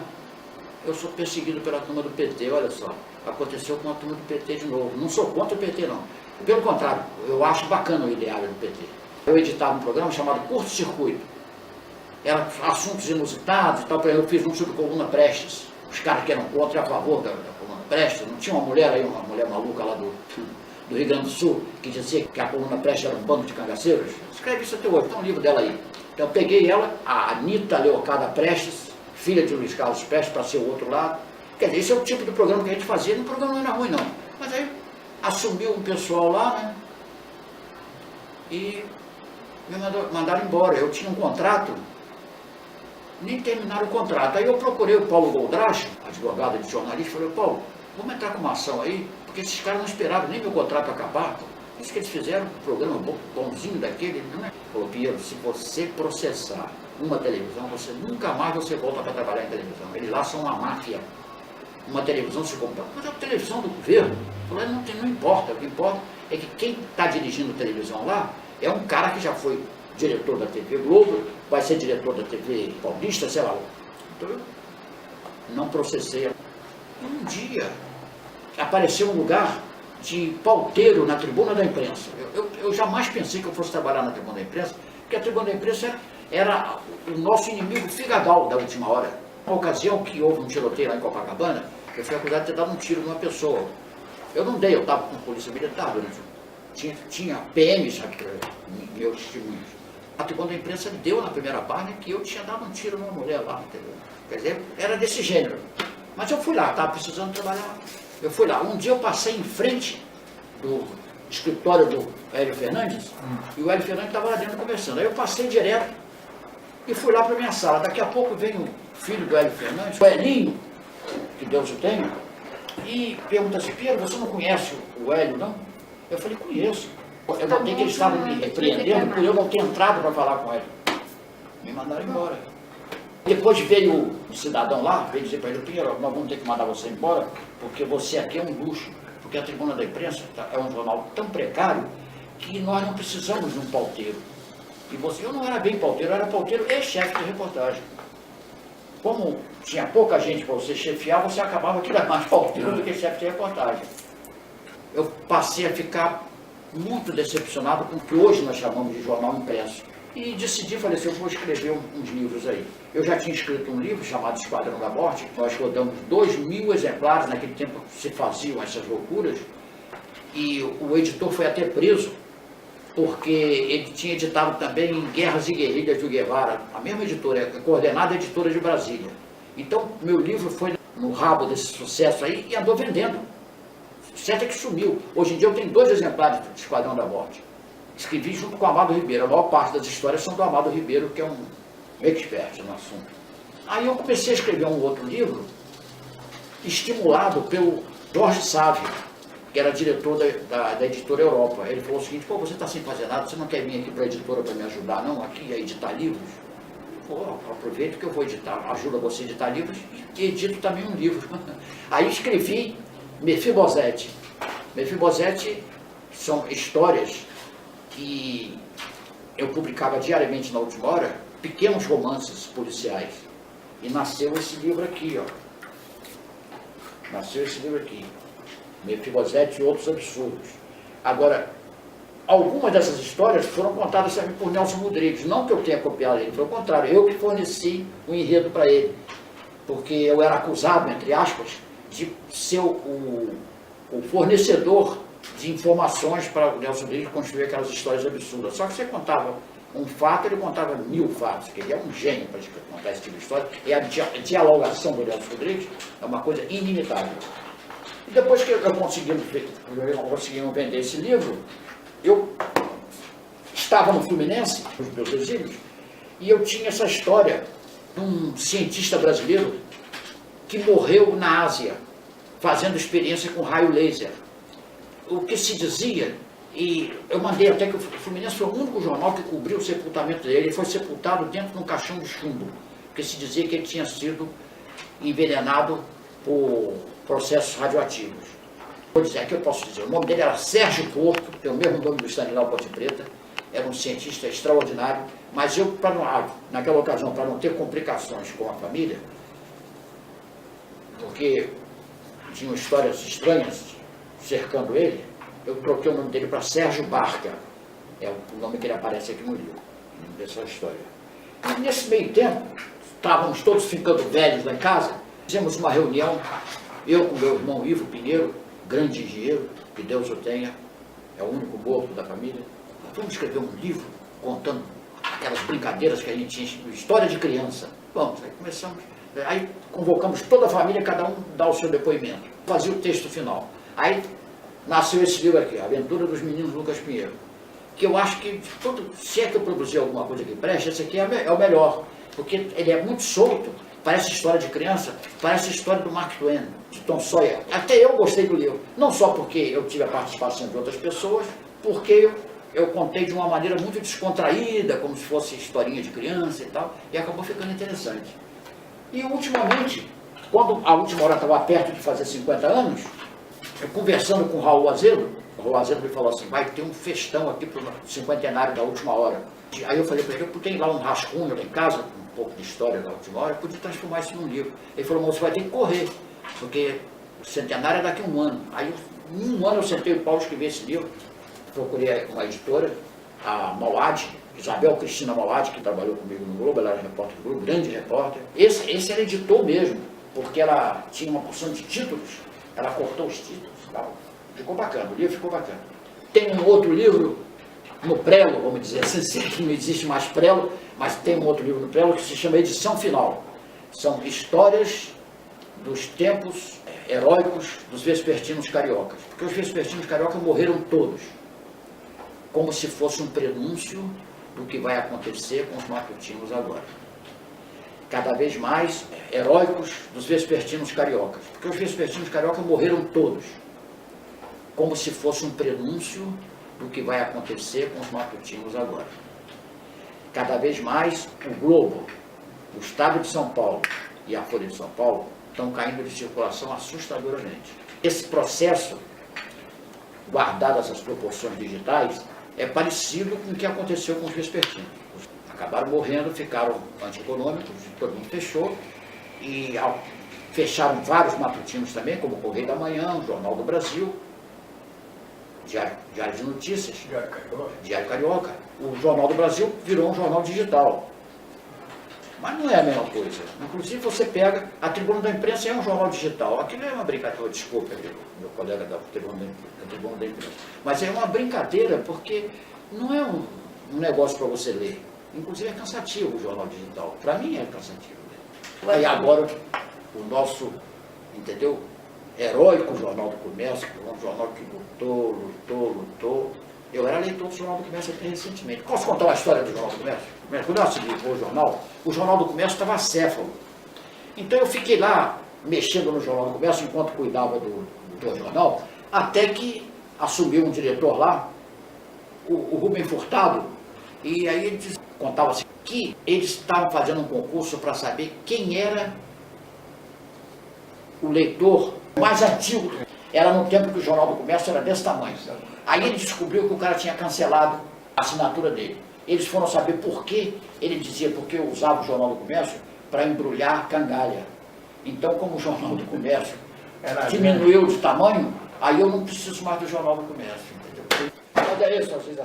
Eu sou perseguido pela turma do PT, olha só. Aconteceu com a turma do PT de novo. Não sou contra o PT, não. Pelo contrário, eu acho bacana o ideário do PT. Eu editava um programa chamado Curto Circuito. Era assuntos inusitados e tal. Eu fiz um sobre Coluna Prestes. Os caras que eram contra e a favor da Coluna Prestes. Não tinha uma mulher aí, uma mulher maluca lá do Rio Grande do Sul, que dizia que a Coluna Prestes era um bando de cangaceiros. Escreve isso até hoje, tem um livro dela aí. Então eu peguei ela, a Anitta Leocada Prestes, filha de Luiz Carlos Prestes, para ser o outro lado. Quer dizer, esse é o tipo de programa que a gente fazia. O programa não era ruim, não. Mas aí assumiu um pessoal lá, né? E me mandaram embora. Eu tinha um contrato, nem terminaram o contrato. Aí eu procurei o Paulo Goldrache, advogado de jornalista, e falei, Paulo, vamos entrar com uma ação aí, porque esses caras não esperavam nem meu contrato acabar. Isso que eles fizeram, um programa bonzinho daquele, não é? Falou, Pinheiro, se você processar uma televisão, você nunca mais volta para trabalhar em televisão. Eles lá são uma máfia. Uma televisão se compra, mas é a televisão do governo. Falou, não importa, o que importa é que quem está dirigindo a televisão lá é um cara que já foi diretor da TV Globo, vai ser diretor da TV Paulista, sei lá. Então eu não processei. Um dia apareceu um lugar de pauteiro na tribuna da imprensa. Eu jamais pensei que eu fosse trabalhar na tribuna da imprensa, porque a tribuna da imprensa era o nosso inimigo figadal da última hora. Uma ocasião que houve um tiroteio lá em Copacabana, eu fui acusado de ter dado um tiro numa pessoa. Eu não dei, eu estava com polícia militar, tinha PMs, meus testemunhos. A tribuna da imprensa deu na primeira página que eu tinha dado um tiro numa mulher lá, entendeu? Quer dizer, era desse gênero. Mas eu fui lá, estava precisando trabalhar. Eu fui lá. Um dia eu passei em frente do escritório do Hélio Fernandes, e o Hélio Fernandes estava lá dentro conversando. Aí eu passei direto e fui lá para minha sala. Daqui a pouco vem o filho do Hélio Fernandes, o Elinho, que Deus o tenha, e pergunta assim, Pedro, você não conhece o Hélio, não? Eu falei, conheço. Eu notei que eles estavam me repreendendo por eu não ter entrado para falar com ele. Me mandaram embora. Depois veio um cidadão lá, veio dizer para ele, Pinheiro, nós vamos ter que mandar você embora, porque você aqui é um luxo, porque a Tribuna da Imprensa é um jornal tão precário que nós não precisamos de um pauteiro. E eu não era bem pauteiro, eu era pauteiro e chefe de reportagem. Como tinha pouca gente para você chefiar, você acabava que era mais pauteiro do que chefe de reportagem. Eu passei a ficar muito decepcionado com o que hoje nós chamamos de jornal impresso. E decidi, falei assim, eu vou escrever uns livros aí. Eu já tinha escrito um livro chamado Esquadrão da Morte, nós rodamos 2.000 exemplares, naquele tempo se faziam essas loucuras, e o editor foi até preso, porque ele tinha editado também em Guerras e Guerrilhas do Guevara, a mesma editora, a coordenada editora de Brasília. Então, meu livro foi no rabo desse sucesso aí e andou vendendo. Certo é que sumiu. Hoje em dia eu tenho 2 exemplares de Esquadrão da Morte. Escrevi junto com o Amado Ribeiro. A maior parte das histórias são do Amado Ribeiro, que é um expert no assunto. Aí eu comecei a escrever um outro livro, estimulado pelo Jorge Sávio, que era diretor da editora Europa. Ele falou o seguinte, pô, você está sem fazer nada, você não quer vir aqui para a editora para me ajudar, não, aqui a editar livros? Pô, aproveito que eu vou editar, ajuda você a editar livros e edito também um livro. Aí escrevi Mefibosete. Mefibosete são histórias que eu publicava diariamente na última hora, pequenos romances policiais. E nasceu esse livro aqui, ó. Nasceu esse livro aqui. Mefibosete e Outros Absurdos. Agora, algumas dessas histórias foram contadas também por Nelson Rodrigues. Não que eu tenha copiado ele, pelo contrário, eu que forneci o enredo para ele. Porque eu era acusado, entre aspas, de ser o fornecedor de informações para o Nelson Rodrigues construir aquelas histórias absurdas. Só que você contava um fato, ele contava 1000 fatos, que ele é um gênio para contar esse tipo de história. E a dialogação do Nelson Rodrigues é uma coisa inimitável. E depois que eu consegui vender esse livro, eu estava no Fluminense, nos meus exílios, e eu tinha essa história de um cientista brasileiro que morreu na Ásia, fazendo experiência com raio laser. O que se dizia, e eu mandei até que o Fluminense foi o único jornal que cobriu o sepultamento dele, ele foi sepultado dentro de um caixão de chumbo, porque se dizia que ele tinha sido envenenado por processos radioativos. Vou dizer, aqui eu posso dizer, o nome dele era Sérgio Porto, tem o mesmo nome do Stanislau Ponte Preta, era um cientista extraordinário, mas eu, naquela ocasião, para não ter complicações com a família, porque tinham histórias estranhas cercando ele, eu troquei o nome dele para Sérgio Barca, é o nome que ele aparece aqui no livro, dessa história. E nesse meio tempo, estávamos todos ficando velhos lá em casa, fizemos uma reunião, eu com meu irmão Ivo Pinheiro, grande engenheiro, que Deus o tenha, é o único morto da família. Vamos escrever um livro contando aquelas brincadeiras que a gente tinha, história de criança. Vamos, aí começamos, aí convocamos toda a família, cada um dá o seu depoimento, fazia o texto final. Aí nasceu esse livro aqui, A Aventura dos Meninos Lucas Pinheiro, que eu acho que, se é que eu produzi alguma coisa que preste, esse aqui é o melhor, porque ele é muito solto, parece história de criança, parece história do Mark Twain, de Tom Sawyer. Até eu gostei do livro, não só porque eu tive a participação de outras pessoas, porque eu contei de uma maneira muito descontraída, como se fosse historinha de criança e tal, e acabou ficando interessante. E ultimamente, quando a última hora estava perto de fazer 50 anos, eu conversando com o Raul Azevedo me falou assim, vai ter um festão aqui para o cinquentenário da última hora. Aí eu falei para ele, eu tenho lá um rascunho lá em casa, um pouco de história da última hora, eu podia transformar isso num livro. Ele falou, moço, você vai ter que correr, porque o centenário é daqui a um ano. Aí em um ano eu sentei o Paulo escrever esse livro, procurei uma editora, a Mauad, Isabel Cristina Mauad, que trabalhou comigo no Globo, ela era repórter do Globo, grande repórter. Esse era editor mesmo, porque ela tinha uma porção de títulos, ela cortou os títulos e tal. Ficou bacana, o livro ficou bacana. Tem um outro livro no prelo, vamos dizer assim, sei que não existe mais prelo, mas tem um outro livro no prelo que se chama Edição Final. São histórias dos tempos heróicos dos vespertinos cariocas. Porque os vespertinos cariocas morreram todos, como se fosse um prenúncio do que vai acontecer com os matutinos agora. Cada vez mais heróicos dos vespertinos cariocas. Porque os vespertinos cariocas morreram todos, como se fosse um prenúncio do que vai acontecer com os matutinos agora. Cada vez mais o Globo, o Estado de São Paulo e a Folha de São Paulo estão caindo de circulação assustadoramente. Esse processo, guardado essas proporções digitais, é parecido com o que aconteceu com os vespertinos. Acabaram morrendo, ficaram antieconômicos, todo mundo fechou, e fecharam vários matutinos também, como o Correio da Manhã, o Jornal do Brasil, Diário de Notícias, Diário Carioca. O Jornal do Brasil virou um jornal digital. Mas não é a mesma coisa. Inclusive você pega, a Tribuna da Imprensa é um jornal digital. Aquilo é uma brincadeira, desculpa, meu colega da Tribuna da Imprensa. Mas é uma brincadeira porque não é um negócio para você ler. Inclusive é cansativo o jornal digital. Para mim é cansativo. Aí agora o nosso, entendeu? Heróico Jornal do Comércio, que é um jornal que lutou. Eu era leitor do Jornal do Comércio até recentemente. Posso contar uma história do Jornal do Comércio? Quando eu assumi o Jornal do Comércio estava acéfalo. Então eu fiquei lá, mexendo no Jornal do Comércio, enquanto cuidava do jornal, até que assumiu um diretor lá, o Rubem Furtado, e aí ele contava assim, que eles estavam fazendo um concurso para saber quem era o leitor mais antigo. Era no tempo que o Jornal do Comércio era desse tamanho. Aí ele descobriu que o cara tinha cancelado a assinatura dele. Eles foram saber por quê. Ele dizia porque eu usava o Jornal do Comércio para embrulhar cangalha. Então, como o Jornal do Comércio diminuiu de tamanho, aí eu não preciso mais do Jornal do Comércio. Entendeu? Mas é isso, vocês